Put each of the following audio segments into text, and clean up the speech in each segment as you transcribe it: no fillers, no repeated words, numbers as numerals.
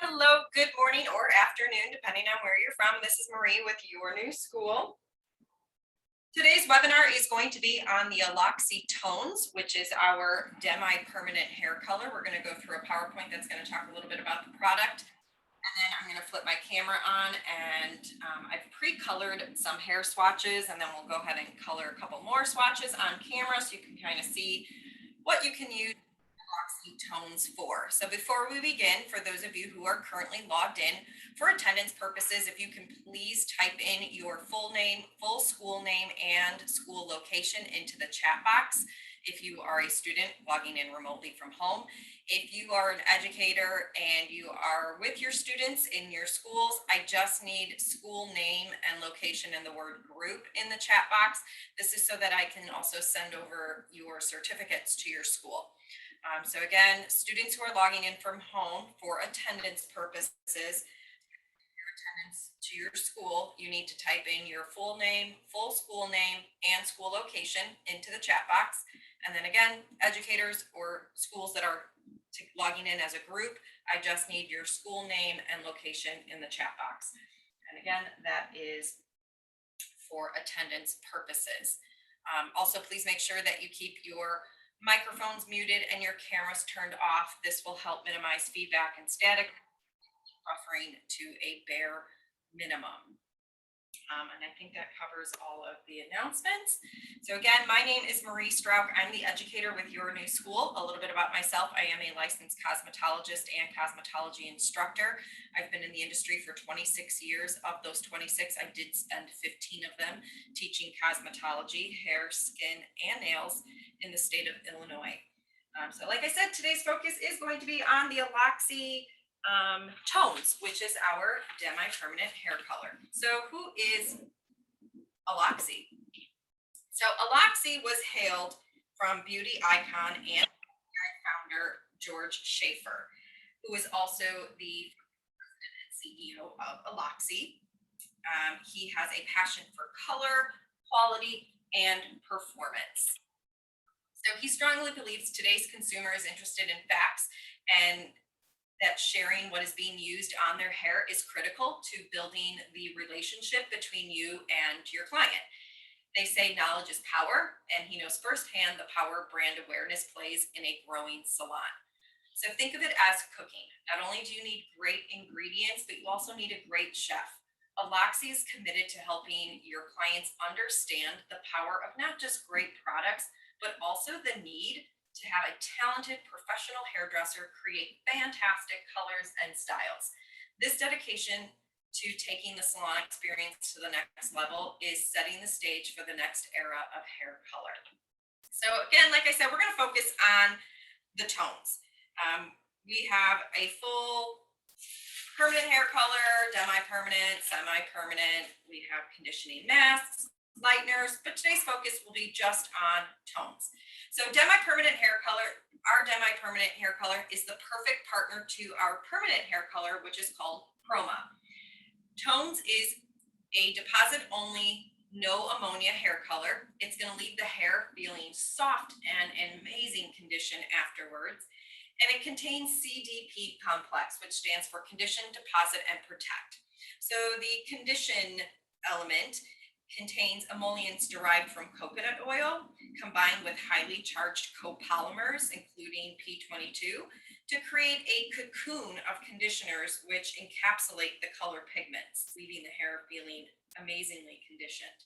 Hello, good morning or afternoon, depending on where you're from. This is Marie with Your New School. Today's webinar is going to be on the Aloxxi Tones, which is our demi-permanent hair color. We're going to go through a PowerPoint that's going to talk a little bit about the product. And then I'm going to flip my camera on and I've pre-colored some hair swatches, and then we'll go ahead and color a couple more swatches on camera so you can kind of see what you can use Aloxxi Tones for. So before we begin, for those of you who are currently logged in, for attendance purposes, if you can please type in your full name, full school name, and school location into the chat box. If you are a student logging in remotely from home, if you are an educator and you are with your students in your schools, I just need school name and location and the word group in the chat box. This is so that I can also send over your certificates to your school. So again, students who are logging in from home for attendance purposes, your attendance to your school, you need to type in your full name, full school name, and school location into the chat box. And then again, educators or schools that are logging in as a group, I just need your school name and location in the chat box. And again, that is for attendance purposes. Also, please make sure that you keep your microphones muted and your cameras turned off. This will help minimize feedback and static, buffering to a bare minimum. And I think that covers all of the announcements. So again, my name is Marie Strauch. I'm the educator with Your New School. A little bit about myself. I am a licensed cosmetologist and cosmetology instructor. I've been in the industry for 26 years. Of those 26, I did spend 15 of them teaching cosmetology, hair, skin, and nails in the state of Illinois. So like I said, today's focus is going to be on the Aloxxi Tones, which is our demi-permanent hair color. So who is Aloxxi? So Aloxxi was hailed from beauty icon and founder George Schaefer, who is also the president and CEO of Aloxxi. He has a passion for color, quality, and performance. So he strongly believes today's consumer is interested in facts, and that sharing what is being used on their hair is critical to building the relationship between you and your client. They say knowledge is power, and he knows firsthand the power brand awareness plays in a growing salon. So think of it as cooking. Not only do you need great ingredients, but you also need a great chef. Aloxxi is committed to helping your clients understand the power of not just great products, but also the need to have a talented professional hairdresser create fantastic colors and styles. This dedication to taking the salon experience to the next level is setting the stage for the next era of hair color. So again, like I said, we're going to focus on the tones. We have a full permanent hair color, demi-permanent, semi-permanent. We have conditioning masks, lighteners, but today's focus will be just on tones. So demi-permanent hair color, our demi-permanent hair color is the perfect partner to our permanent hair color, which is called Chroma. Tones is a deposit-only, no ammonia hair color. It's going to leave the hair feeling soft and in amazing condition afterwards. And it contains CDP complex, which stands for condition, deposit, and protect. So the condition element contains emollients derived from coconut oil combined with highly charged copolymers, including P22, to create a cocoon of conditioners which encapsulate the color pigments, leaving the hair feeling amazingly conditioned.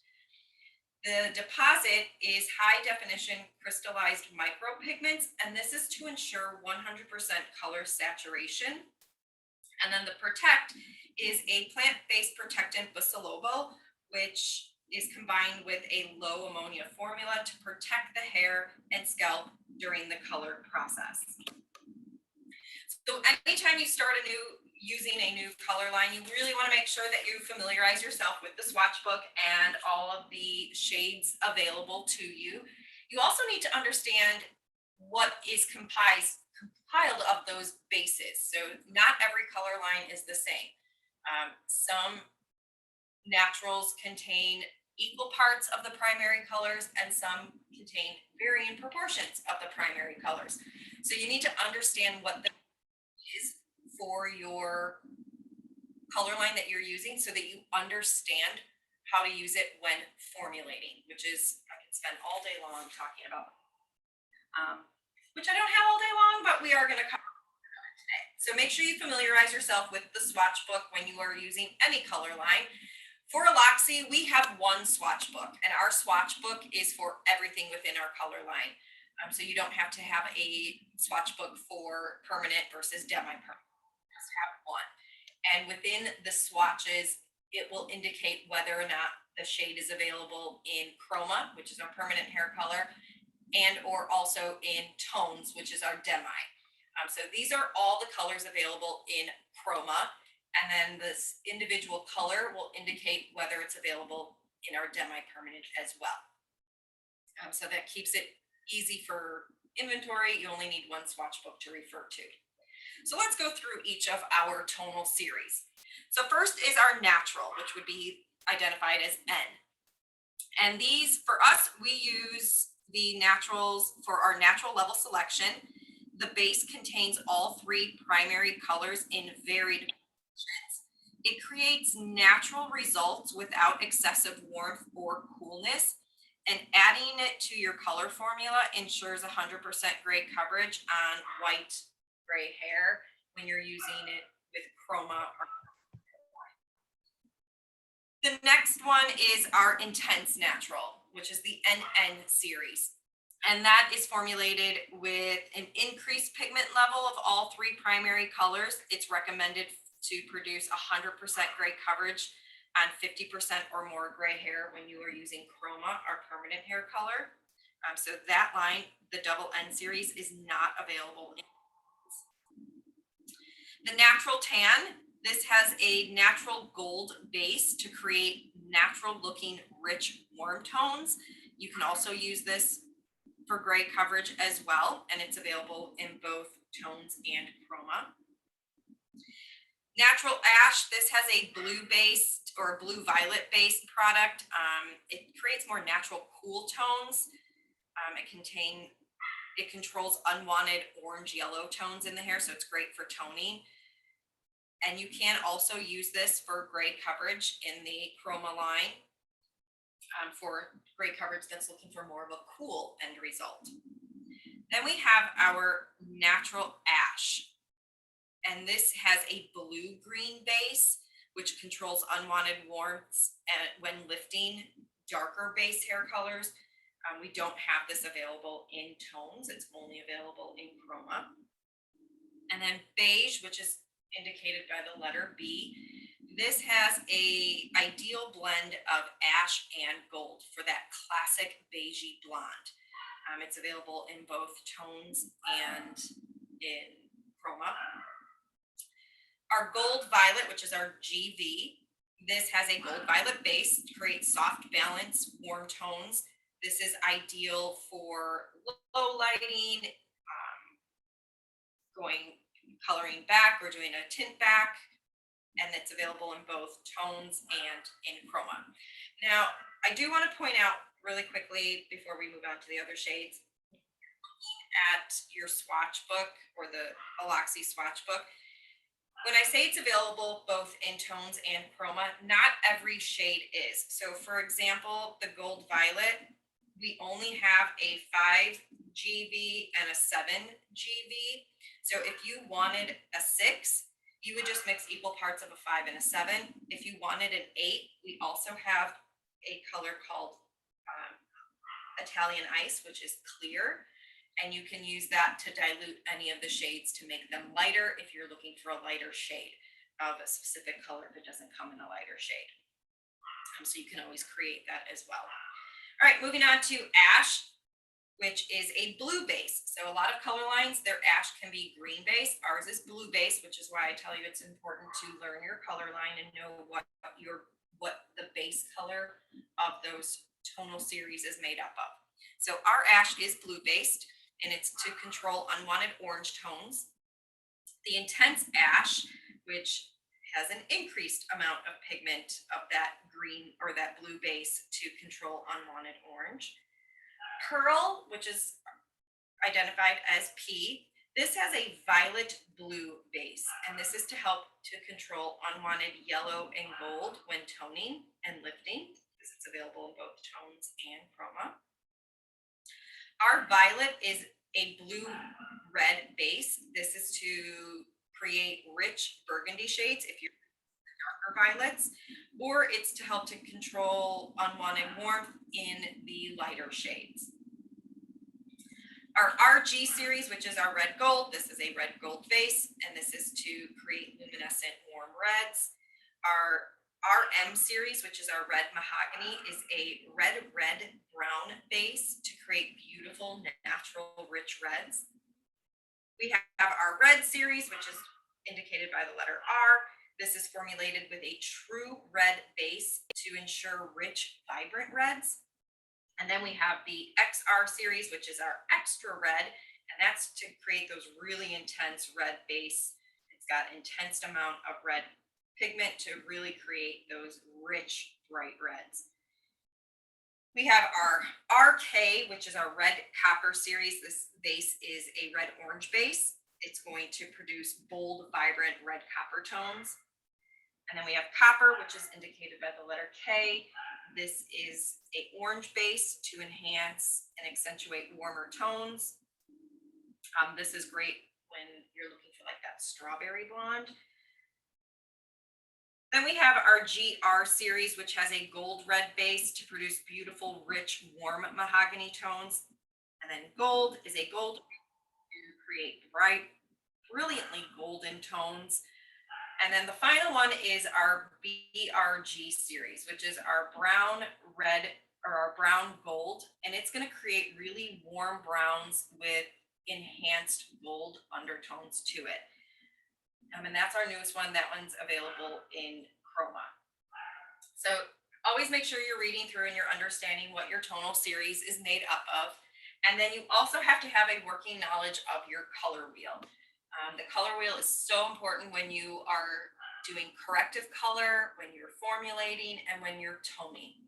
The deposit is high definition crystallized micropigments, and this is to ensure 100% color saturation. And then the protect is a plant-based protectant bisabolol, which is combined with a low ammonia formula to protect the hair and scalp during the color process. So anytime you start using a new color line, you really want to make sure that you familiarize yourself with the swatch book and all of the shades available to you. You also need to understand what is compiled of those bases. So not every color line is the same. Some naturals contain equal parts of the primary colors, and some contain varying proportions of the primary colors. So you need to understand what the is for your color line that you're using so that you understand how to use it when formulating, which is, I can spend all day long talking about, which I don't have all day long, but we are going to cover today. So make sure you familiarize yourself with the swatch book when you are using any color line. For Aloxxi, we have one swatch book, and our swatch book is for everything within our color line. So you don't have to have a swatch book for permanent versus demi-permanent. Just have one. And within the swatches, it will indicate whether or not the shade is available in chroma, which is our permanent hair color, and or also in tones, which is our demi. So these are all the colors available in chroma, and then this individual color will indicate whether it's available in our demi-permanent as well. So that keeps it easy for inventory. You only need one swatch book to refer to. So let's go through each of our tonal series. So first is our natural, which would be identified as N. And these, for us, we use the naturals for our natural level selection. The base contains all three primary colors in varied proportions. It creates natural results without excessive warmth or coolness. And adding it to your color formula ensures 100% gray coverage on white gray hair when you're using it with chroma. The next one is our intense natural, which is the NN series. And that is formulated with an increased pigment level of all three primary colors. It's recommended to produce 100% gray coverage on 50% or more gray hair when you are using chroma, our permanent hair color. So that line, the double N series, is not available in the natural tan. This has a natural gold base to create natural looking rich warm tones. You can also use this for gray coverage as well, and it's available in both tones and chroma. Natural ash, this has a blue based or blue violet based product. It creates more natural cool tones. It controls unwanted orange yellow tones in the hair, so it's great for toning. And you can also use this for gray coverage in the chroma line for gray coverage that's looking for more of a cool end result. Then we have our natural ash. And this has a blue-green base, which controls unwanted warmths when lifting darker base hair colors. We don't have this available in tones. It's only available in chroma. And then beige, which is indicated by the letter B. This has a ideal blend of ash and gold for that classic beigey blonde. It's available in both tones and in chroma. Our gold violet, which is our GV, this has a gold violet base to create soft balance, warm tones. This is ideal for low lighting, coloring back or doing a tint back, and it's available in both tones and in chroma. Now, I do want to point out really quickly before we move on to the other shades, looking at your swatch book or the Aloxxi swatch book, when I say it's available both in tones and chroma, not every shade is. So for example, the gold violet, we only have a 5 GV and a 7 GV. So if you wanted a 6, you would just mix equal parts of a 5 and a 7. If you wanted an 8, we also have a color called Italian Ice, which is clear. And you can use that to dilute any of the shades to make them lighter if you're looking for a lighter shade of a specific color that doesn't come in a lighter shade. So you can always create that as well. All right, moving on to ash, which is a blue base. So a lot of color lines, their ash can be green base. Ours is blue base, which is why I tell you it's important to learn your color line and know what the base color of those tonal series is made up of. So our ash is blue based, and it's to control unwanted orange tones. The intense ash, which has an increased amount of pigment of that green or that blue base to control unwanted orange. Pearl, which is identified as P, This has a violet blue base, and this is to help to control unwanted yellow and gold when toning and lifting, because it's available in both tones and chroma. Our violet is a blue red base. This is to create rich burgundy shades if you're darker violets, or it's to help to control unwanted warmth in the lighter shades. Our RG series, which is our red gold, this is a red gold base, and this is to create luminescent warm reds. Our RM series, which is our red mahogany, is a red brown base to create beautiful natural rich reds. We have our red series, which is indicated by the letter R. This is formulated with a true red base to ensure rich, vibrant reds. And then we have the XR series, which is our extra red, and that's to create those really intense red base. It's got intense amount of red pigment to really create those rich, bright reds. We have our RK, which is our red copper series. This base is a red orange base. It's going to produce bold, vibrant red copper tones. And then we have copper, which is indicated by the letter K. This is a orange base to enhance and accentuate warmer tones. This is great when you're looking for like that strawberry blonde. Then we have our GR series, which has a gold red base to produce beautiful, rich, warm mahogany tones. And then gold is a gold to create bright, brilliantly golden tones. And then the final one is our BRG series, which is our brown red or our brown gold. And it's going to create really warm browns with enhanced gold undertones to it. And that's our newest one. That one's available in chroma. So always make sure you're reading through and you're understanding what your tonal series is made up of. And then you also have to have a working knowledge of your color wheel. The color wheel is so important when you are doing corrective color, when you're formulating, and when you're toning.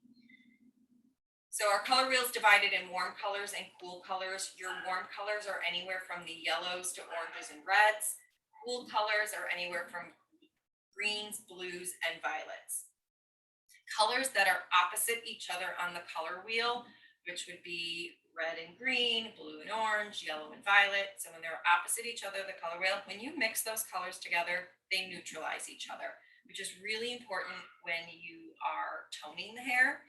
So our color wheel is divided in warm colors and cool colors. Your warm colors are anywhere from the yellows to oranges and reds. Cool colors are anywhere from greens, blues, and violets. Colors that are opposite each other on the color wheel, which would be red and green, blue and orange, yellow and violet. So when they're opposite each other, the color wheel, when you mix those colors together, they neutralize each other, which is really important when you are toning the hair.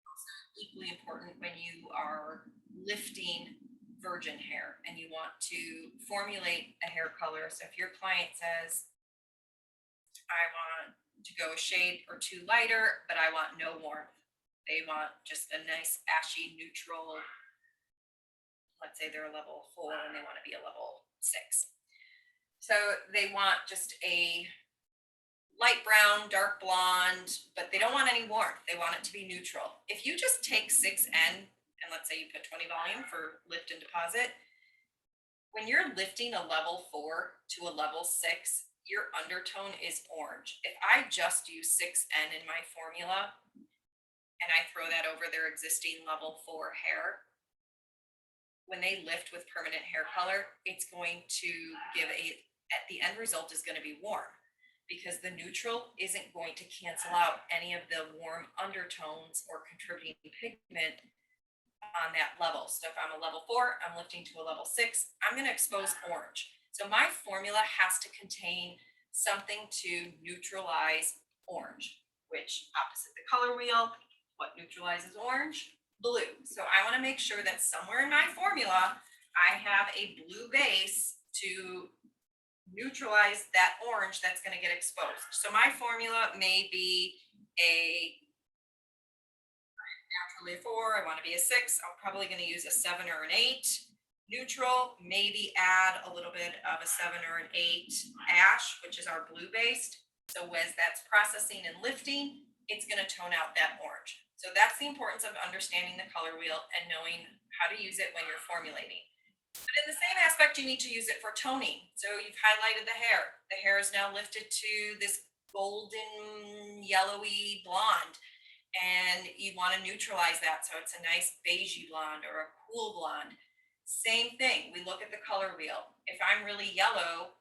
Also equally important when you are lifting virgin hair and you want to formulate a hair color. So if your client says, I want to go a shade or two lighter, but I want no warmth. They want just a nice ashy neutral. Let's say they're a level 4 and they want to be a level 6. So they want just a light brown, dark blonde, but they don't want any warmth. They want it to be neutral. If you just take 6N and let's say you put 20 volume for lift and deposit, when you're lifting a level 4 to a level 6, your undertone is orange. If I just use 6N in my formula and I throw that over their existing level 4 hair, when they lift with permanent hair color, it's going to give at the end result is going to be warm because the neutral isn't going to cancel out any of the warm undertones or contributing pigment on that level. So if I'm a level 4, I'm lifting to a level 6, I'm going to expose orange. So my formula has to contain something to neutralize orange, which opposite the color wheel, what neutralizes orange? Blue. So I want to make sure that somewhere in my formula, I have a blue base to neutralize that orange that's going to get exposed. So my formula may be a naturally a 4, I want to be a 6, I'm probably going to use a 7 or an 8. Neutral, maybe add a little bit of a 7 or an 8 ash, which is our blue based. So as that's processing and lifting, it's going to tone out that orange. So that's the importance of understanding the color wheel and knowing how to use it when you're formulating. But in the same aspect, you need to use it for toning. So you've highlighted the hair. The hair is now lifted to this golden, yellowy blonde. And you want to neutralize that so it's a nice beigey blonde or a cool blonde. Same thing, we look at the color wheel. If I'm really yellow,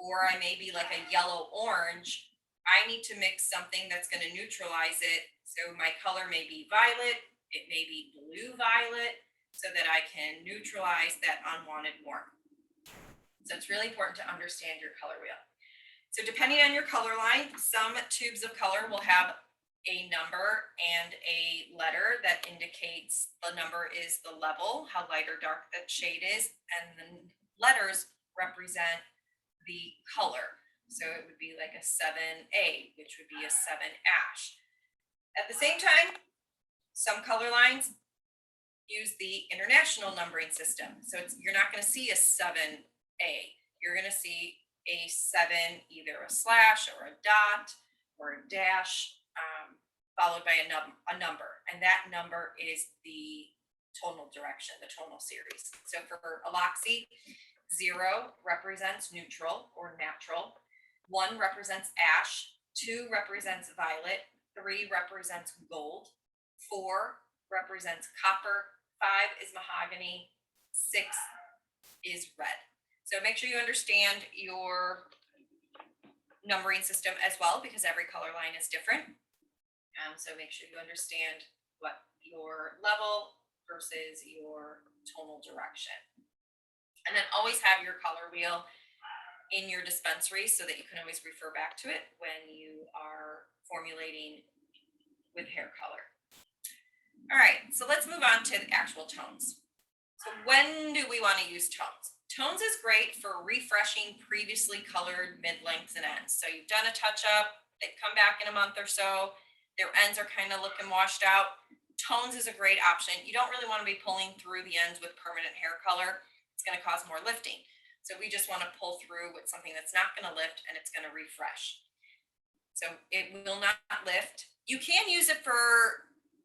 or I may be like a yellow orange, I need to mix something that's going to neutralize it. So my color may be violet, it may be blue violet, so that I can neutralize that unwanted warmth. So it's really important to understand your color wheel. So depending on your color line, some tubes of color will have a number and a letter that indicates the number is the level, how light or dark that shade is, and the letters represent the color. So it would be like a 7A, which would be a 7 ash. At the same time, some color lines use the international numbering system. So you're not going to see a 7A. You're going to see a 7, either a slash or a dot or a dash, followed by a number. And that number is the tonal direction, the tonal series. So for Aloxxi, 0 represents neutral or natural. 1 represents ash. 2 represents violet. 3 represents gold. 4 represents copper. 5 is mahogany. 6 is red. So make sure you understand your numbering system as well, because every color line is different. So make sure you understand what your level versus your tonal direction. And then always have your color wheel in your dispensary so that you can always refer back to it when you are formulating with hair color. All right, so let's move on to the actual tones. So when do we want to use tones? Tones is great for refreshing previously colored mid-lengths and ends. So you've done a touch-up, they come back in a month or so, their ends are kind of looking washed out. Tones is a great option. You don't really want to be pulling through the ends with permanent hair color. It's going to cause more lifting. So we just want to pull through with something that's not going to lift and it's going to refresh. So it will not lift. You can use it for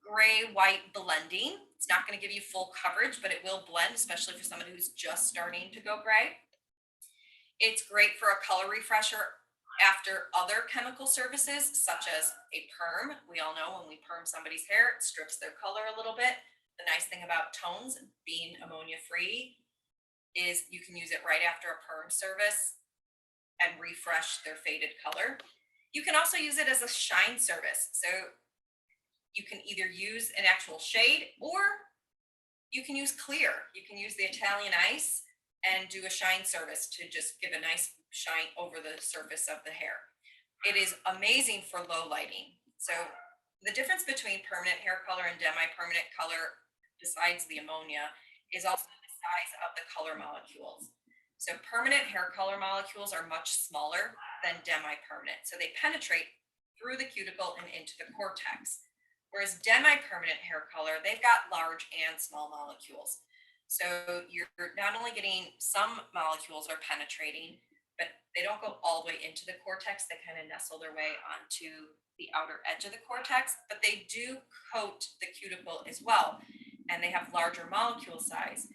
gray-white blending. It's not going to give you full coverage, but it will blend, especially for somebody who's just starting to go gray. It's great for a color refresher after other chemical services, such as a perm. We all know when we perm somebody's hair, it strips their color a little bit. The nice thing about tones being ammonia-free is you can use it right after a perm service and refresh their faded color. You can also use it as a shine service. So you can either use an actual shade or you can use clear. You can use the Italian ice and do a shine service to just give a nice shine over the surface of the hair. It is amazing for low lighting. So the difference between permanent hair color and demi-permanent color, besides the ammonia, is also the size of the color molecules. So permanent hair color molecules are much smaller than demi-permanent. So they penetrate through the cuticle and into the cortex. Whereas demi-permanent hair color, they've got large and small molecules. So you're not only getting some molecules are penetrating, but they don't go all the way into the cortex. They kind of nestle their way onto the outer edge of the cortex, but they do coat the cuticle as well. And they have larger molecule size.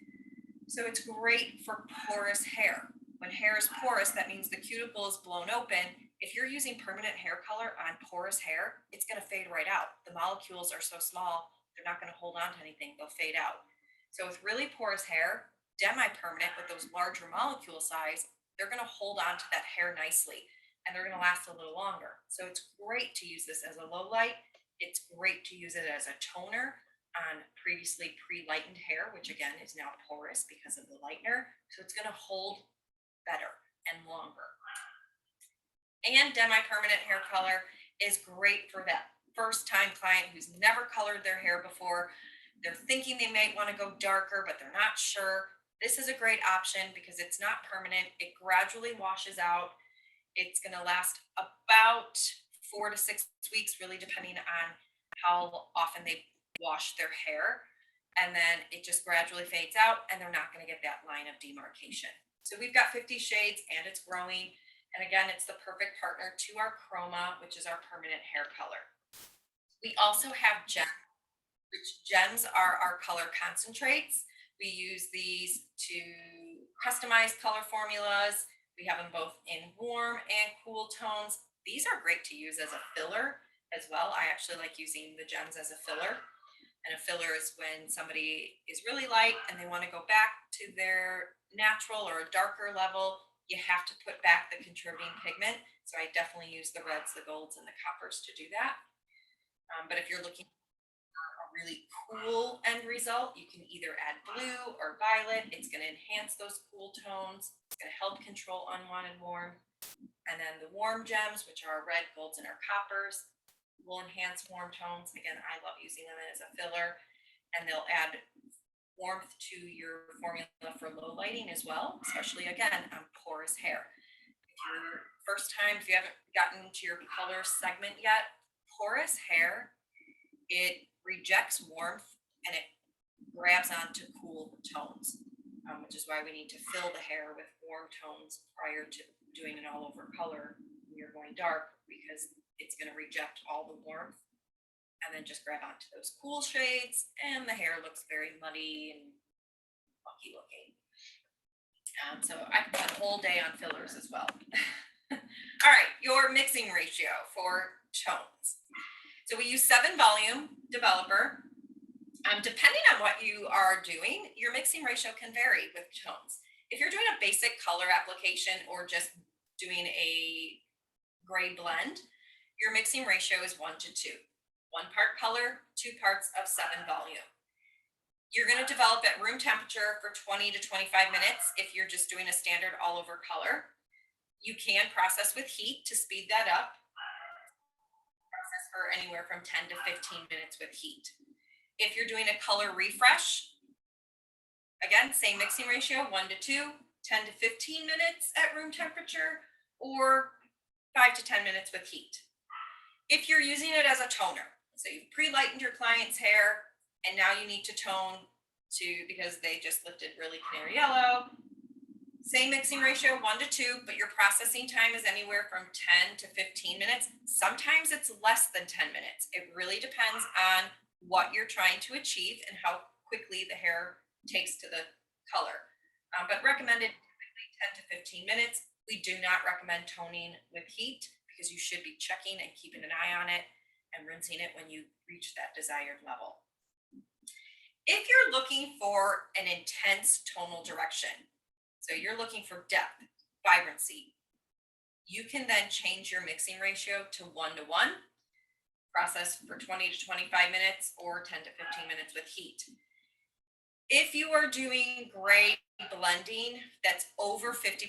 So it's great for porous hair. When hair is porous, that means the cuticle is blown open. If you're using permanent hair color on porous hair, it's going to fade right out. The molecules are so small, they're not going to hold on to anything. They'll fade out. So with really porous hair, demi-permanent with those larger molecule size, they're going to hold on to that hair nicely and they're going to last a little longer. So it's great to use this as a low light. It's great to use it as a toner on previously pre-lightened hair, which again is now porous because of the lightener. So it's going to hold better and longer. And demi-permanent hair color is great for that first-time client who's never colored their hair before. They're thinking they might want to go darker, but they're not sure. This is a great option because it's not permanent. It gradually washes out. It's going to last about 4 to 6 weeks, really depending on how often they wash their hair. And then it just gradually fades out and they're not going to get that line of demarcation. So we've got 50 shades and it's growing. And again, it's the perfect partner to our chroma, which is our permanent hair color. We also have gems, which gems are our color concentrates. We use these to customize color formulas. We have them both in warm and cool tones. These are great to use as a filler as well. I actually like using the gems as a filler. And a filler is when somebody is really light and they want to go back to their natural or a darker level. You have to put back the contributing pigment. So I definitely use the reds, the golds, and the coppers to do that. But if you're looking for a really cool end result, you can either add blue or violet. It's going to enhance those cool tones. It's going to help control unwanted warmth. And then the warm gems, which are our red, golds, and our coppers, will enhance warm tones. Again, I love using them as a filler, and they'll add warmth to your formula for low lighting as well, especially again on porous hair. If your first time, if you haven't gotten to your color segment yet, porous hair, it rejects warmth and it grabs onto cool tones, which is why we need to fill the hair with warm tones prior to doing an all over color when you're going dark, because it's going to reject all the warmth and then just grab onto those cool shades, and the hair looks very muddy and funky looking. So I can spend a whole day on fillers as well. All right, your mixing ratio for tones. So we use 7 volume developer. Depending on what you are doing, your mixing ratio can vary with tones. If you're doing a basic color application or just doing a gray blend, your mixing ratio is 1 to 2. 1 part color, 2 parts of 7 volume. You're going to develop at room temperature for 20 to 25 minutes if you're just doing a standard all over color. You can process with heat to speed that up. Process for anywhere from 10 to 15 minutes with heat. If you're doing a color refresh, again, same mixing ratio, 1 to 2, 10 to 15 minutes at room temperature, or 5 to 10 minutes with heat. If you're using it as a toner, so you've pre-lightened your client's hair and now you need to tone because they just lifted really canary yellow, same mixing ratio, 1 to 2, but your processing time is anywhere from 10 to 15 minutes. Sometimes it's less than 10 minutes. It really depends on what you're trying to achieve and how quickly the hair takes to the color. But recommended typically 10 to 15 minutes. We do not recommend toning with heat because you should be checking and keeping an eye on it and rinsing it when you reach that desired level. If you're looking for an intense tonal direction, so you're looking for depth, vibrancy, you can then change your mixing ratio to 1 to 1, process for 20 to 25 minutes or 10 to 15 minutes with heat. If you are doing gray blending that's over 50%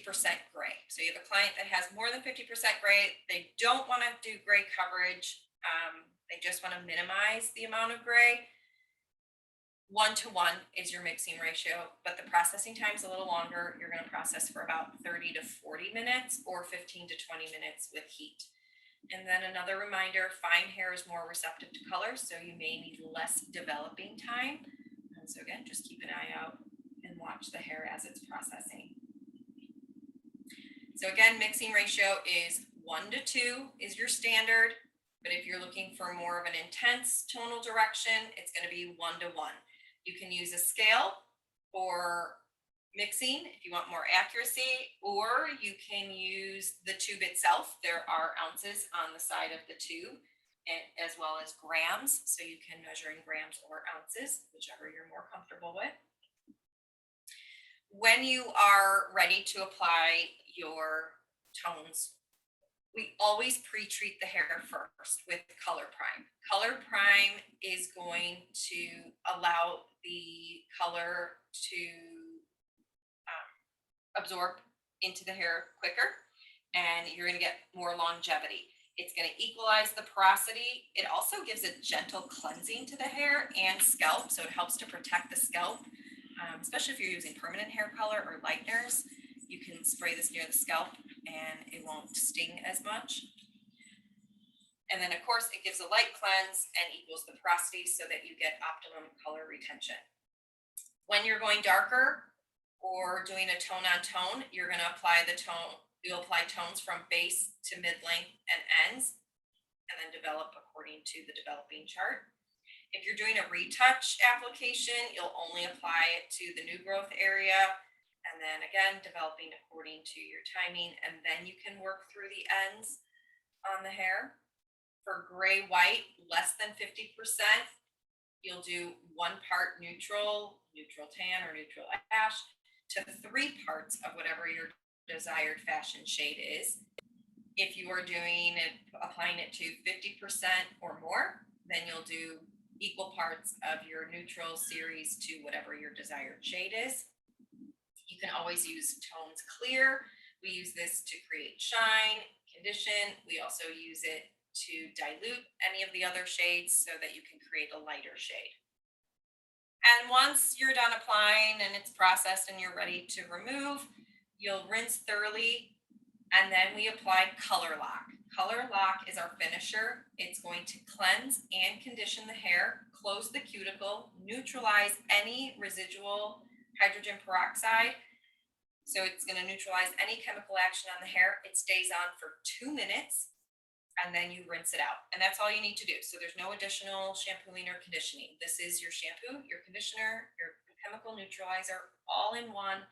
gray, so you have a client that has more than 50% gray, they don't want to do gray coverage, they just want to minimize the amount of gray, 1 to 1 is your mixing ratio, but the processing time is a little longer. You're going to process for about 30 to 40 minutes or 15 to 20 minutes with heat. And then another reminder, fine hair is more receptive to color, so you may need less developing time. And so again, just keep an eye out and watch the hair as it's processing. So again, mixing ratio is 1 to 2 is your standard, but if you're looking for more of an intense tonal direction, it's going to be 1 to 1. You can use a scale for mixing if you want more accuracy, or you can use the tube itself. There are ounces on the side of the tube, as well as grams, so you can measure in grams or ounces, whichever you're more comfortable with. When you are ready to apply your tones, we always pre-treat the hair first with color prime. Color prime is going to allow the color to absorb into the hair quicker, and you're going to get more longevity. It's going to equalize the porosity. It also gives a gentle cleansing to the hair and scalp, so it helps to protect the scalp, especially if you're using permanent hair color or lighteners. You can spray this near the scalp and it won't sting as much. And then of course it gives a light cleanse and equals the porosity so that you get optimum color retention. When you're going darker or doing a tone on tone, you're going to apply the tone. You'll apply tones from base to mid-length and ends, and then develop according to the developing chart. If you're doing a retouch application, you'll only apply it to the new growth area. And then again, developing according to your timing, and then you can work through the ends on the hair. For gray white, less than 50%, you'll do 1 part neutral, neutral tan or neutral ash to 3 parts of whatever your desired fashion shade is. If you are doing it, applying it to 50% or more, then you'll do equal parts of your neutral series to whatever your desired shade is. You can always use tones clear. We use this to create shine, condition. We also use it to dilute any of the other shades so that you can create a lighter shade. And once you're done applying and it's processed and you're ready to remove, you'll rinse thoroughly, and then we apply Color Lock. Color Lock is our finisher. It's going to cleanse and condition the hair, close the cuticle, neutralize any residual hydrogen peroxide. So it's going to neutralize any chemical action on the hair. It stays on for 2 minutes, and then you rinse it out. And that's all you need to do. So there's no additional shampooing or conditioning. This is your shampoo, your conditioner, your chemical neutralizer, all in one.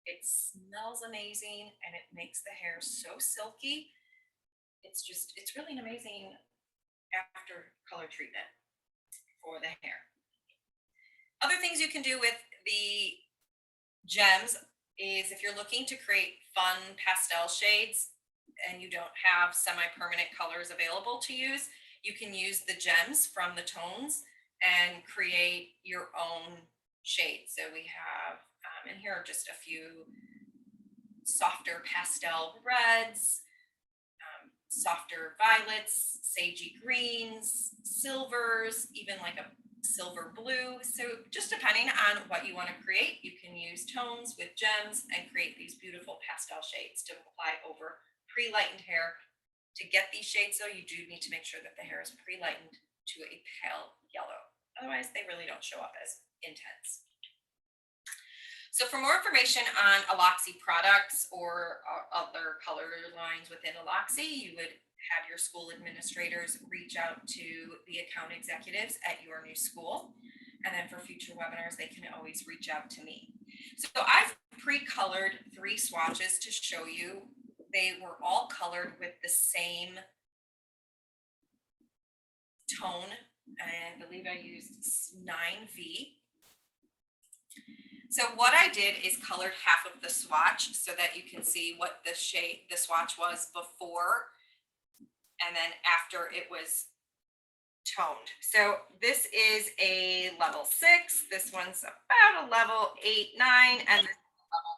It smells amazing and it makes the hair so silky. It's really an amazing after color treatment for the hair. Other things you can do with the gems is if you're looking to create fun pastel shades and you don't have semi-permanent colors available to use, you can use the gems from the tones and create your own shades. So we have, and here are just a few softer pastel reds, softer violets, sagey greens, silvers, even like a silver blue. So just depending on what you want to create, you can use tones with gems and create these beautiful pastel shades to apply over pre-lightened hair. To get these shades though, you do need to make sure that the hair is pre-lightened to a pale yellow. Otherwise, they really don't show up as intense. So for more information on Aloxxi products or other color lines within Aloxxi, you would have your school administrators reach out to the account executives at your new school. And then for future webinars, they can always reach out to me. So I've pre-colored 3 swatches to show you. They were all colored with the same tone. I believe I used 9V. So what I did is colored half of the swatch so that you can see what the shade, the swatch was before and then after it was toned. So this is a level 6. This one's about a level 8, 9, and this is a level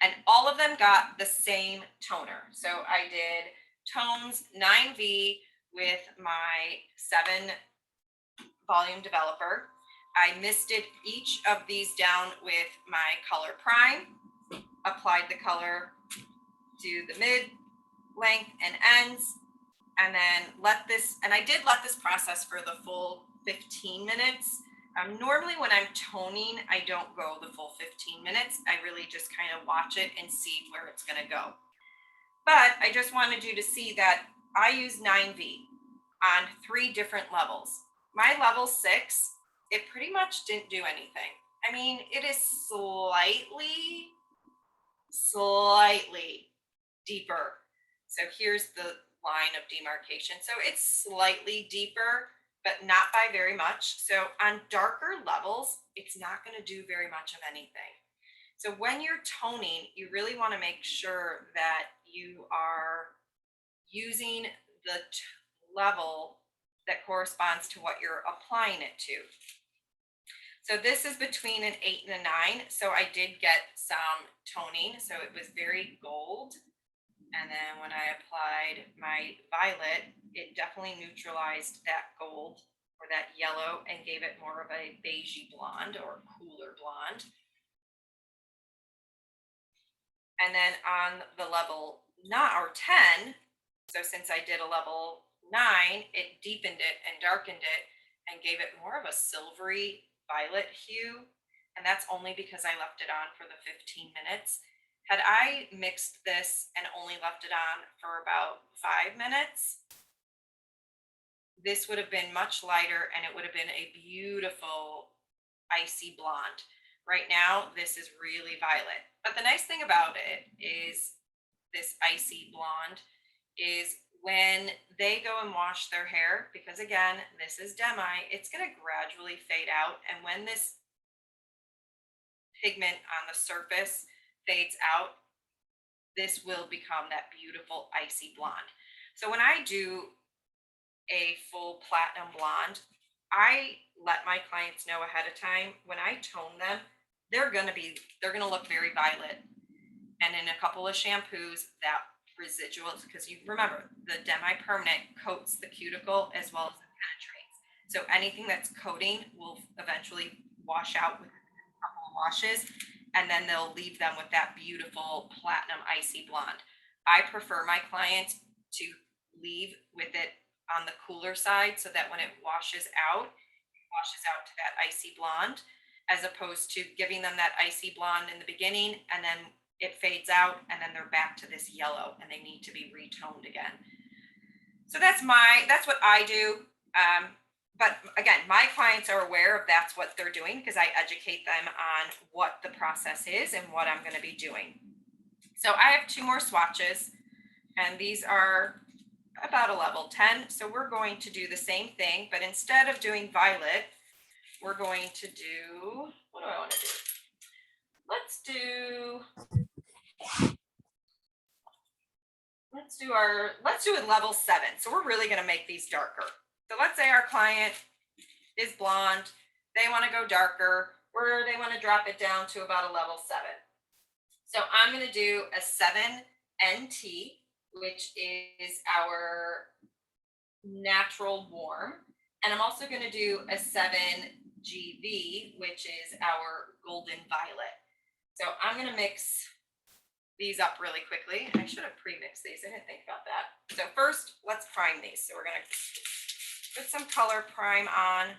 10. And all of them got the same toner. So I did tones 9V with my 7 volume developer. I misted each of these down with my color prime, applied the color to the mid, length, and ends, and then let this, and I did let this process for the full 15 minutes. Normally when I'm toning, I don't go the full 15 minutes. I really just kind of watch it and see where it's gonna go. But I just wanted you to see that I use 9V on 3 different levels. My level 6, it pretty much didn't do anything. I mean, it is slightly deeper. So here's the line of demarcation. So it's slightly deeper, but not by very much. So on darker levels, it's not going to do very much of anything. So when you're toning, you really want to make sure that you are using the level that corresponds to what you're applying it to. So this is between an 8 and a 9. So I did get some toning. So it was very gold. And then when I applied my violet, it definitely neutralized that gold or that yellow and gave it more of a beigey blonde or cooler blonde. And then on the level 9 or 10, so since I did a level 9, it deepened it and darkened it and gave it more of a silvery violet hue. And that's only because I left it on for the 15 minutes. Had I mixed this and only left it on for about 5 minutes, this would have been much lighter and it would have been a beautiful icy blonde. Right now, this is really violet. But the nice thing about it is this icy blonde is when they go and wash their hair, because again, this is demi, it's going to gradually fade out. And when this pigment on the surface fades out, this will become that beautiful icy blonde. So when I do a full platinum blonde, I let my clients know ahead of time when I tone them, they're going to look very violet. And in a couple of shampoos, that residuals, because you remember the demi-permanent coats the cuticle as well as it penetrates. So anything that's coating will eventually wash out with a couple of washes, and then they'll leave them with that beautiful platinum icy blonde. I prefer my clients to leave with it on the cooler side so that when it washes out to that icy blonde, as opposed to giving them that icy blonde in the beginning and then it fades out and then they're back to this yellow and they need to be retoned again. So that's what I do. But again, my clients are aware of that's what they're doing because I educate them on what the process is and what I'm going to be doing. So I have 2 more swatches, and these are about a level 10. So we're going to do the same thing, but instead of doing violet, we're going to do, what do I want to do? Let's do a level 7. So we're really going to make these darker. So let's say our client is blonde, they want to go darker, or they want to drop it down to about a level 7. So I'm going to do a 7 NT, which is our natural warm. And I'm also going to do a 7 GV, which is our golden violet. So I'm going to mix these up really quickly. I should have pre-mixed these. I didn't think about that. So first, let's prime these. So we're going to put some color prime on.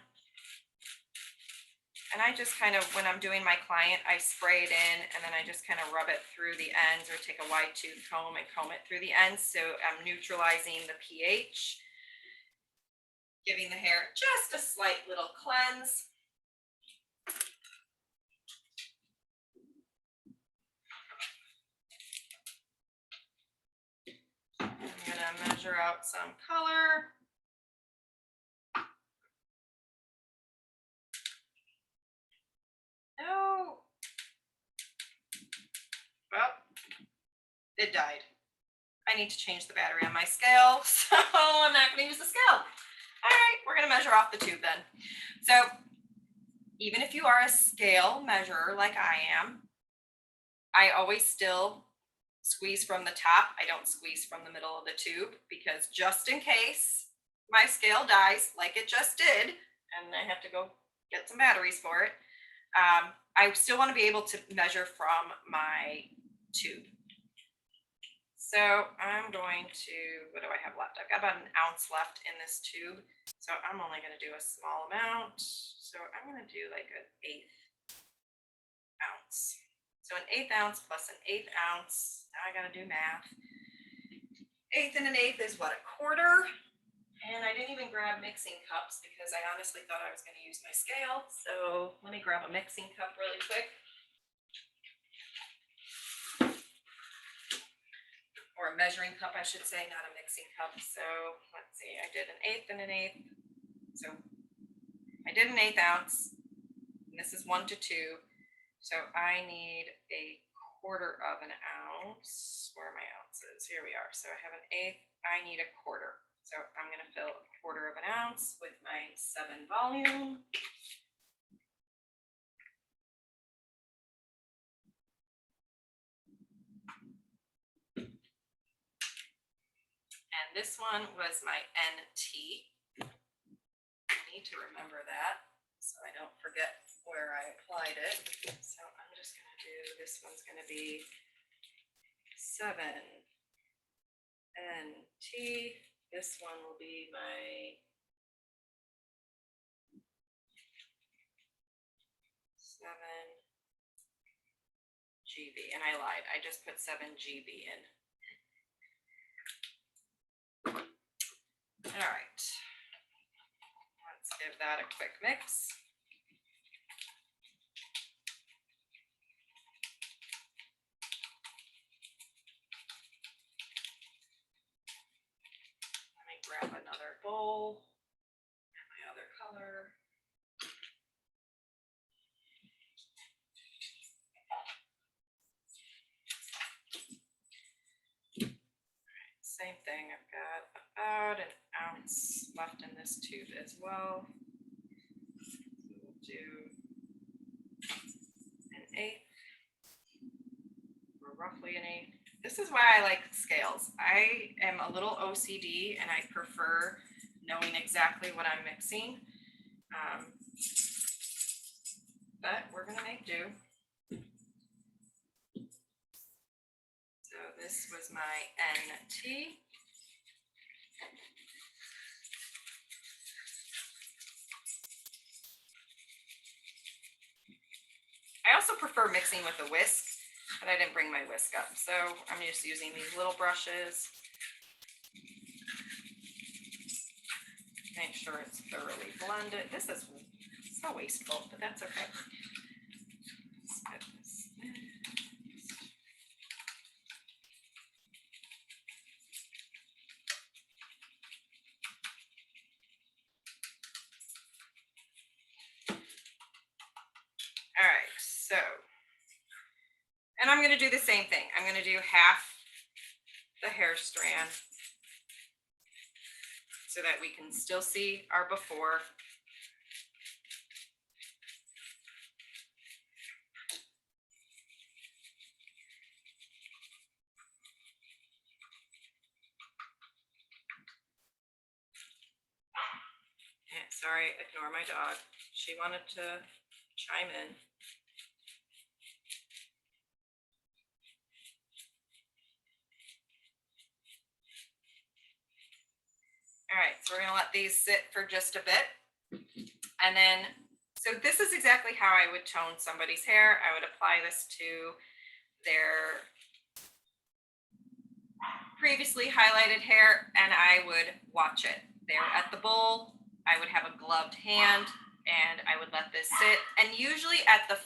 And I just kind of, when I'm doing my client, I spray it in and then I just kind of rub it through the ends or take a wide tooth comb and comb it through the ends. So I'm neutralizing the pH, giving the hair just a slight little cleanse. I'm going to measure out some color. No. Well, it died. I need to change the battery on my scale, so I'm not going to use the scale. All right, we're going to measure off the tube then. So even if you are a scale measurer like I am, I always still squeeze from the top. I don't squeeze from the middle of the tube because just in case my scale dies like it just did, and I have to go get some batteries for it, I still want to be able to measure from my tube. So I'm going to, what do I have left? I've got about an ounce left in this tube. So I'm only going to do a small amount. So I'm going to do like an 1/8 ounce. So an 1/8 ounce plus an 1/8 ounce. Now I got to do math. 1/8 and an 1/8 is what, a quarter? And I didn't even grab mixing cups because I honestly thought I was going to use my scale. So let me grab a mixing cup really quick. Or a measuring cup, I should say, not a mixing cup. So let's see, I did an 1/8 and an 1/8. So I did an 1/8 ounce, and this is 1 to 2. So I need a quarter of an ounce. Where are my ounces? Here we are. So I have an 1/8, I need a quarter. So I'm going to fill a quarter of an ounce with my 7 volume. And this one was my NT. I need to remember that so I don't forget where I applied it. So I'm just going to do, this one's going to be 7 NT. This one will be my 7 GB. And I lied. I just put 7 GB in. All right, let's give that a quick mix. bowl and my other color. Same thing, I've got about an ounce left in this tube as well. So we'll do an eighth, or roughly an eighth. This is why I like scales. I am a little OCD and I prefer knowing exactly what I'm mixing. But we're gonna make do. So this was my NT. I also prefer mixing with a whisk, but I didn't bring my whisk up. So I'm just using these little brushes. Make sure it's thoroughly blended. This is so wasteful, but that's okay. All right, so, and I'm going to do the same thing. I'm going to do half the hair strand so that we can still see our before. And sorry, ignore my dog. She wanted to chime in. All right, so we're gonna let these sit for just a bit. And then, so this is exactly how I would tone somebody's hair. I would apply this to their previously highlighted hair and I would watch it. They're at the bowl, I would have a gloved hand and I would let this sit. And usually at the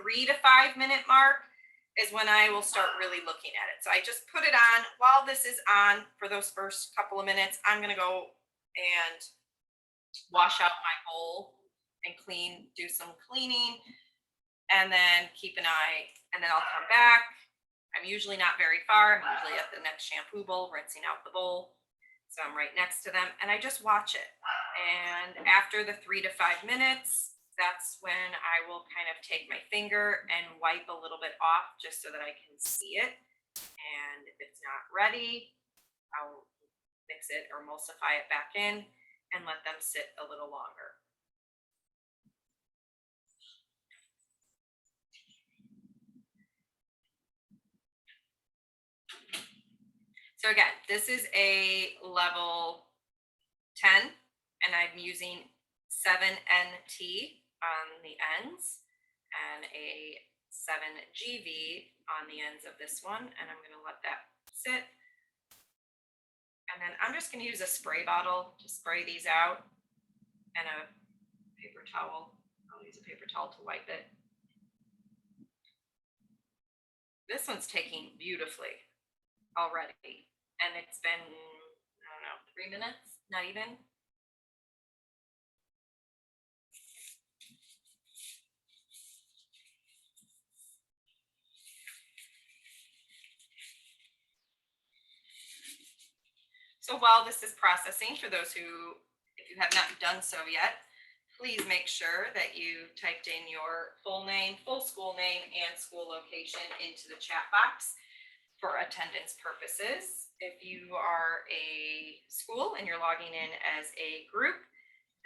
3 to 5 minute mark is when I will start really looking at it. So I just put it on. While this is on for those first couple of minutes, I'm gonna go and wash out my bowl and do some cleaning, and then keep an eye, and then I'll come back. I'm usually not very far. I'm usually at the next shampoo bowl, rinsing out the bowl. So I'm right next to them and I just watch it. And after the 3 to 5 minutes, that's when I will kind of take my finger and wipe a little bit off just so that I can see it. And if it's not ready, I'll mix it or emulsify it back in and let them sit a little longer. So again, this is a level 10 and I'm using 7NT on the ends and a 7GV on the ends of this one, and I'm going to let that sit. And then I'm just going to use a spray bottle to spray these out and a paper towel. I'll use a paper towel to wipe it. This one's taking beautifully already, and it's been, I don't know, 3 minutes, not even. So while this is processing, for those who, if you have not done so yet, please make sure that you typed in your full name, full school name, and school location into the chat box for attendance purposes. If you are a school and you're logging in as a group,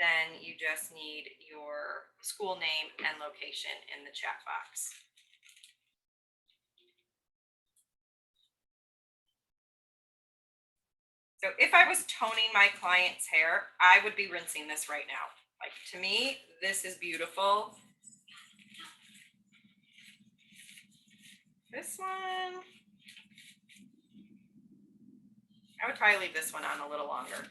then you just need your school name and location in the chat box. So if I was toning my client's hair, I would be rinsing this right now. Like, to me, this is beautiful. This one, I would probably leave this one on a little longer.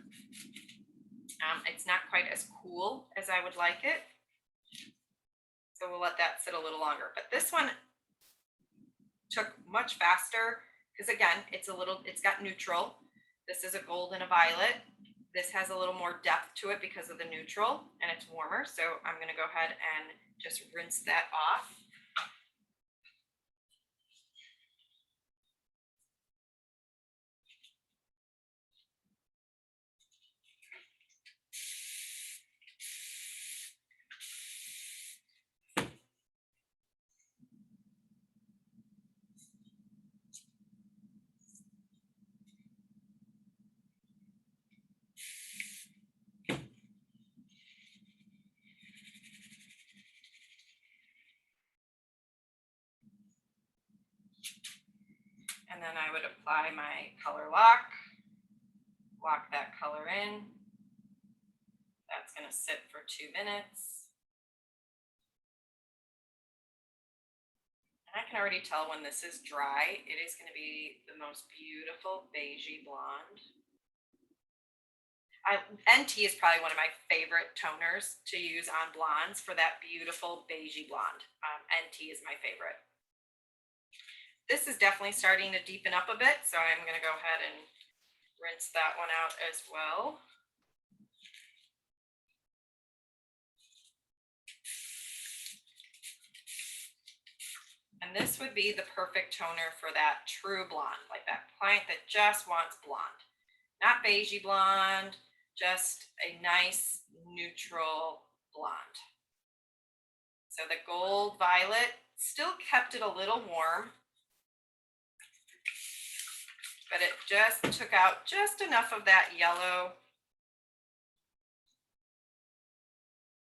It's not quite as cool as I would like it. So we'll let that sit a little longer. But this one took much faster because again, it's got neutral. This is a gold and a violet. This has a little more depth to it because of the neutral and it's warmer. So I'm going to go ahead and just rinse that off. And then I would apply my color lock that color in. That's going to sit for 2 minutes. And I can already tell when this is dry, it is going to be the most beautiful beigey blonde. NT is probably one of my favorite toners to use on blondes for that beautiful beigey blonde. NT is my favorite. This is definitely starting to deepen up a bit, so I'm going to go ahead and rinse that one out as well. And this would be the perfect toner for that true blonde, like that client that just wants blonde. Not beigey blonde, just a nice neutral blonde. So the gold violet still kept it a little warm, but it just took out just enough of that yellow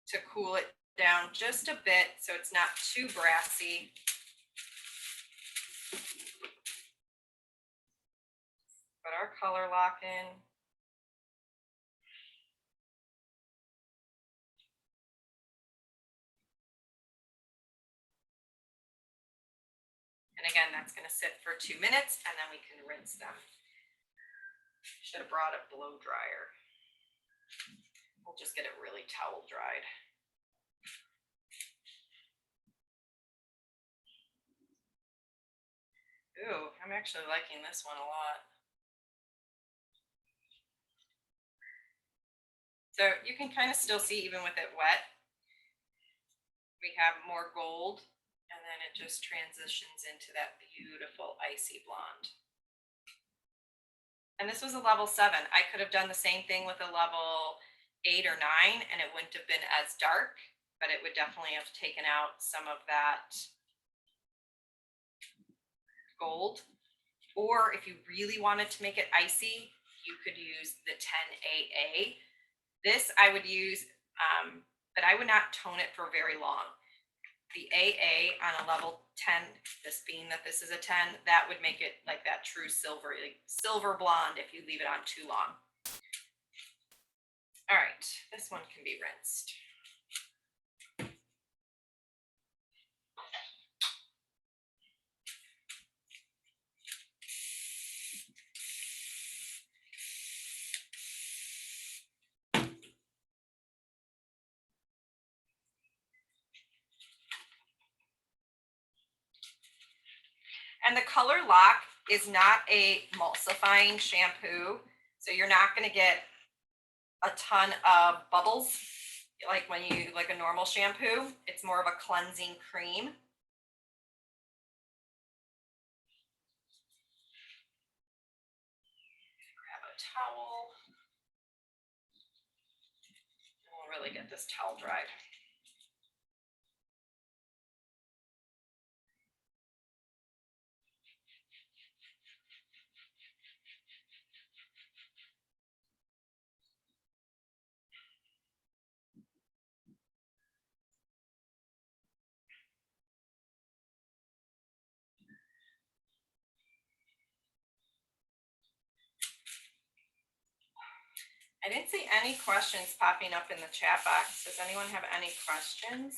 to cool it down just a bit so it's not too brassy. Put our color lock in. And again, that's going to sit for 2 minutes and then we can rinse them. Should have brought a blow dryer. We'll just get it really towel dried. Ooh, I'm actually liking this one a lot. So you can kind of still see, even with it wet, we have more gold, and then it just transitions into that beautiful icy blonde. And this was a level 7. I could have done the same thing with a level 8 or 9 and it wouldn't have been as dark, but it would definitely have taken out some of that gold. Or if you really wanted to make it icy, you could use the 10AA. This I would use, but I would not tone it for very long. The AA on a level 10, this being that this is a 10, that would make it like that true silver blonde if you leave it on too long. All right, this one can be rinsed. And the color lock is not a emulsifying shampoo, so you're not going to get a ton of bubbles like when you like a normal shampoo. It's more of a cleansing cream. Grab a towel. We'll really get this towel dried. I didn't see any questions popping up in the chat box. Does anyone have any questions?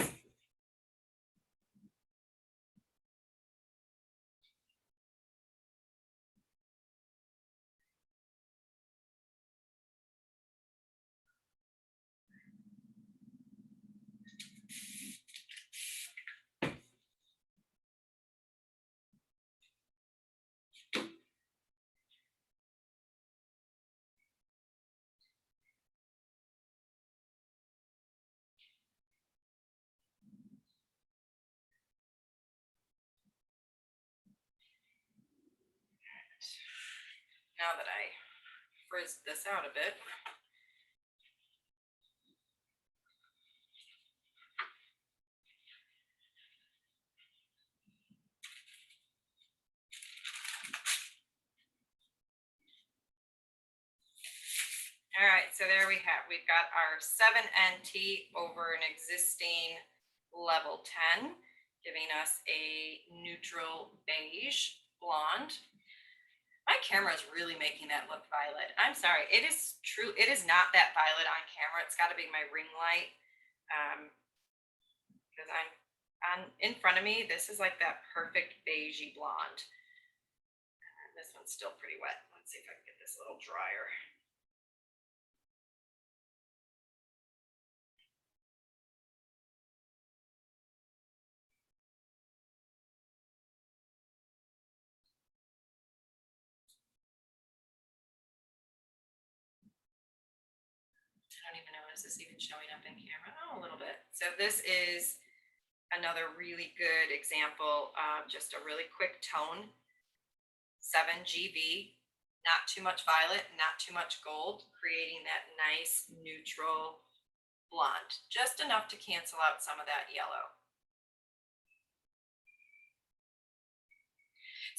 now that I frizzed this out a bit. All right, so there we have, we've got our 7NT over an existing level 10, giving us a neutral beige blonde. My camera is really making that look violet. I'm sorry, it is true, it is not that violet on camera. It's got to be my ring light, because I'm in front of me. This is like that perfect beigey blonde. And this one's still pretty wet. Let's see if I can get this a little drier. I don't even know, is this even showing up in camera? Oh, a little bit. So this is another really good example of just a really quick tone. 7GB, not too much violet, not too much gold, creating that nice neutral blonde, just enough to cancel out some of that yellow.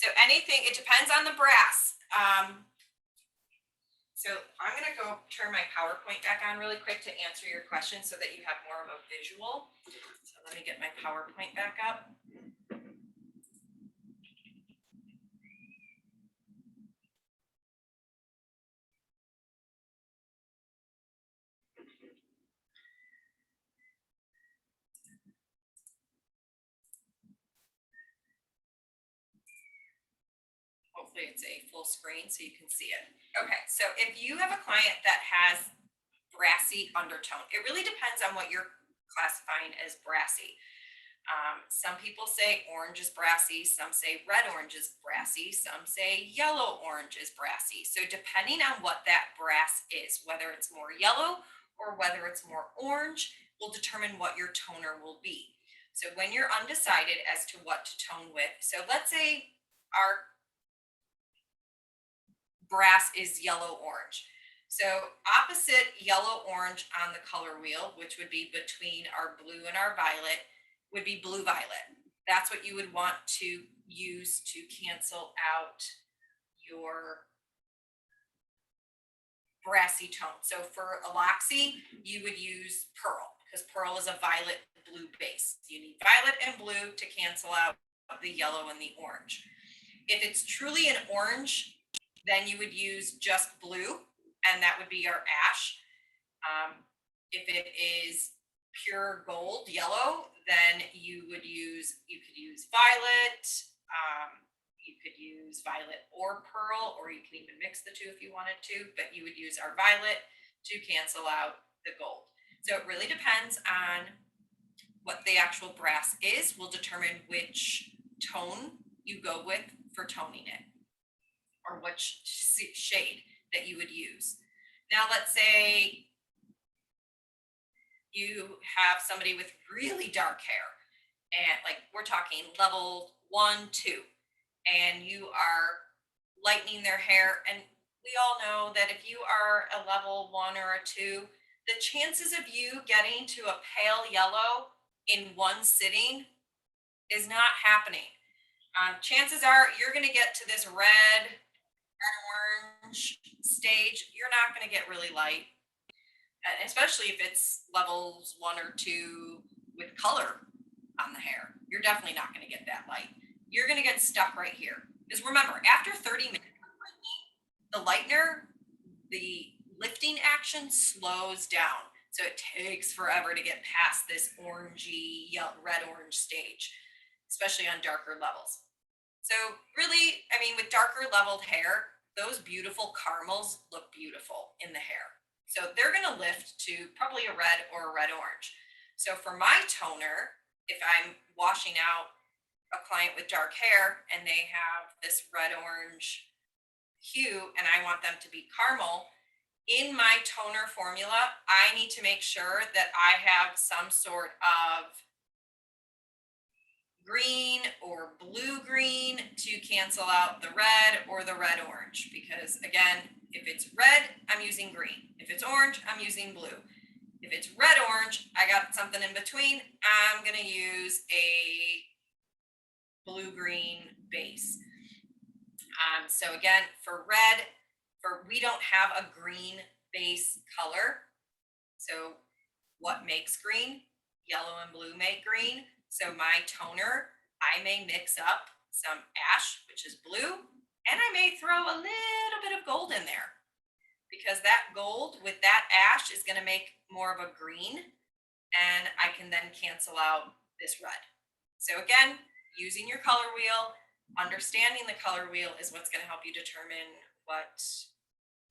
So anything, it depends on the brass. So I'm going to go turn my PowerPoint back on really quick to answer your question so that you have more of a visual. So let me get my PowerPoint back up. Hopefully it's a full screen so you can see it. Okay, so if you have a client that has brassy undertone, it really depends on what you're classifying as brassy. Some people say orange is brassy, some say red orange is brassy, some say yellow orange is brassy. So depending on what that brass is, whether it's more yellow or whether it's more orange, will determine what your toner will be. So when you're undecided as to what to tone with, so let's say our brass is yellow orange. So opposite yellow orange on the color wheel, which would be between our blue and our violet, would be blue violet. That's what you would want to use to cancel out your brassy tone. So for Aloxxi, you would use pearl, because pearl is a violet blue base. You need violet and blue to cancel out the yellow and the orange. If it's truly an orange, then you would use just blue, and that would be your ash. If it is pure gold yellow, then you could use violet. You could use violet or pearl, or you can even mix the two if you wanted to, but you would use our violet to cancel out the gold. So it really depends on what the actual brass is, will determine which tone you go with for toning it, or which shade that you would use. Now, let's say you have somebody with really dark hair, and like we're talking level 1, 2, and you are lightening their hair. And we all know that if you are a level 1 or a 2, the chances of you getting to a pale yellow in one sitting is not happening. Chances are you're going to get to this red orange stage, you're not going to get really light, especially if it's levels 1 or 2 with color on the hair. You're definitely not going to get that light. You're going to get stuck right here. Because remember, after 30 minutes, the lightener, the lifting action slows down. So it takes forever to get past this orangey, red orange stage, especially on darker levels. So really, I mean, with darker leveled hair, those beautiful caramels look beautiful in the hair. So they're going to lift to probably a red or a red orange. So for my toner, if I'm washing out a client with dark hair and they have this red orange hue and I want them to be caramel, in my toner formula, I need to make sure that I have some sort of green or blue green to cancel out the red or the red orange, because again, if it's red, I'm using green. If it's orange, I'm using blue. If it's red orange, I got something in between, I'm going to use a blue green base. So again, for red, we don't have a green base color. So what makes green? Yellow and blue make green. So my toner, I may mix up some ash, which is blue, and I may throw a little bit of gold in there, because that gold with that ash is going to make more of a green, and I can then cancel out this red. So again, using your color wheel, understanding the color wheel is what's going to help you determine what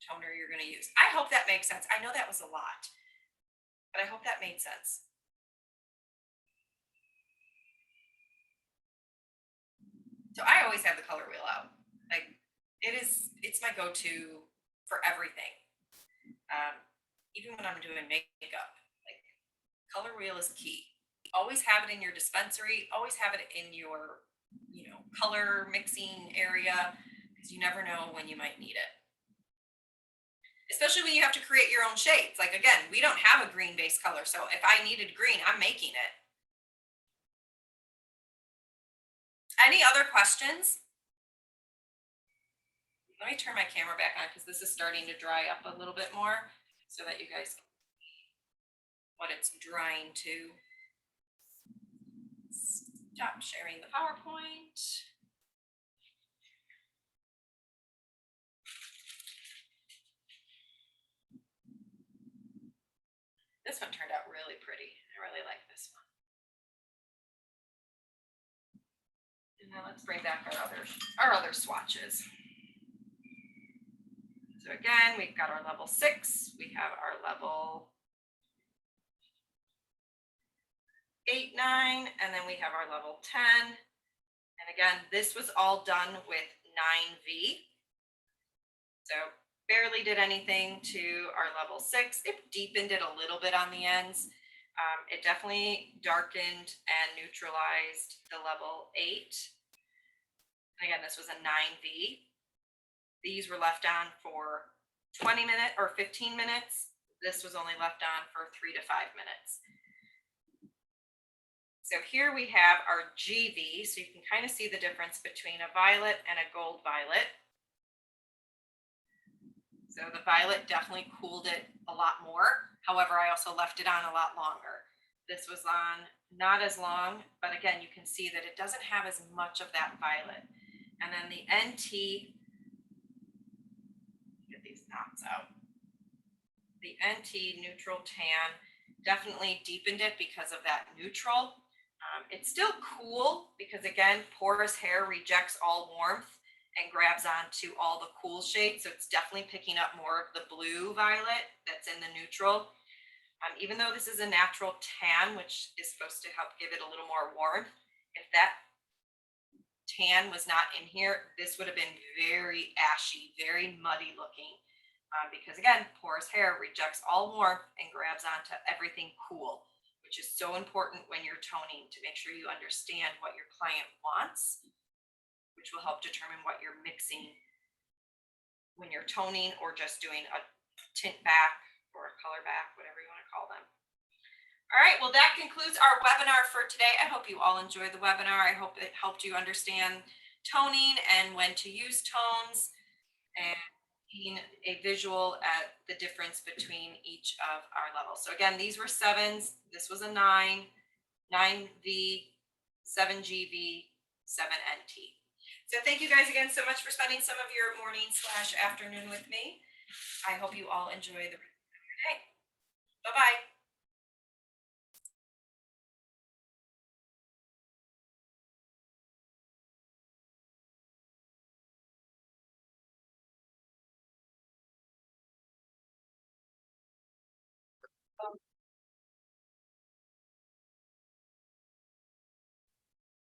toner you're going to use. I hope that makes sense. I know that was a lot, but I hope that made sense. So I always have the color wheel out. Like it's my go-to for everything. Even when I'm doing makeup, like color wheel is key. Always have it in your dispensary. Always have it in your, color mixing area, because you never know when you might need it. Especially when you have to create your own shades. Like again, we don't have a green base color, so if I needed green, I'm making it. Any other questions? Let me turn my camera back on, because this is starting to dry up a little bit more, so that you guys can see what it's drying to. Stop sharing the PowerPoint. This one turned out really pretty. I really like this one. And now let's bring back our other swatches. So again, we've got our level 6, we have our level 8, 9, and then we have our level 10. And again, this was all done with 9V. So barely did anything to our level 6. It deepened it a little bit on the ends. It definitely darkened and neutralized the level 8. And again, this was a 9V. These were left on for 20 minutes or 15 minutes. This was only left on for 3 to 5 minutes. So here we have our GV. So you can kind of see the difference between a violet and a gold violet. So the violet definitely cooled it a lot more. However, I also left it on a lot longer. This was on not as long, but again, you can see that it doesn't have as much of that violet. And then the NT, get these knots out. The NT neutral tan definitely deepened it because of that neutral. It's still cool because again, porous hair rejects all warmth and grabs onto all the cool shades. So it's definitely picking up more of the blue violet that's in the neutral. Even though this is a natural tan, which is supposed to help give it a little more warmth, if that tan was not in here, this would have been very ashy, very muddy looking. Because again, porous hair rejects all warmth and grabs onto everything cool, which is so important when you're toning, to make sure you understand what your client wants, which will help determine what you're mixing when you're toning or just doing a tint back or a color back, whatever you want to call them. All right, well, that concludes our webinar for today. I hope you all enjoyed the webinar. I hope it helped you understand toning and when to use tones, and a visual at the difference between each of our levels. So again, these were 7s. This was a 9, 9V, 7GV, 7NT. So thank you guys again so much for spending some of your morning/afternoon with me. I hope you all enjoy the rest of your day. Bye-bye.